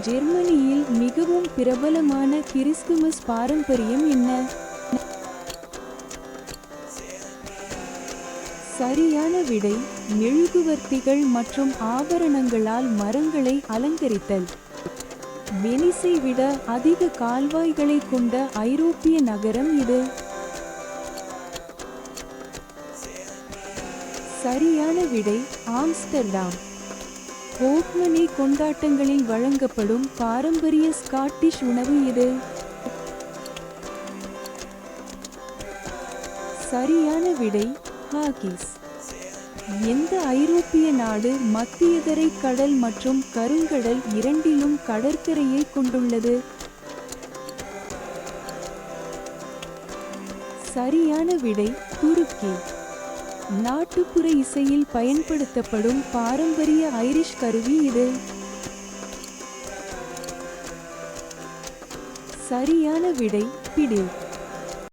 ஜெர்மனியில் மிகவும் பிரபலமான கிறிஸ்துமஸ் பாரம்பரியம் என்ன? சரியான விடை மெழுகுவர்த்திகள் மற்றும் ஆபரணங்களால் மரங்களை அலங்கரித்தல். வெனிஸை விட அதிக கால்வாய்களை கொண்ட ஐரோப்பிய நகரம் இது. சரியான விடை ஆம்ஸ்டர்டாம். போக்மனே கொண்டாட்டங்களில் வழங்கப்படும் பாரம்பரிய ஸ்காட்டிஷ் உணவு இது. சரியான விடை ஹாகிஸ். எந்த ஐரோப்பிய நாடு மத்தியதரை கடல் மற்றும் கருங்கடல் இரண்டிலும் கடற்கரையை கொண்டுள்ளது? சரியான விடை துருக்கி. நாட்டுப்புற இசையில் பயன்படுத்தப்படும் பாரம்பரிய ஐரிஷ் கருவி இது. சரியான விடை பிடில்.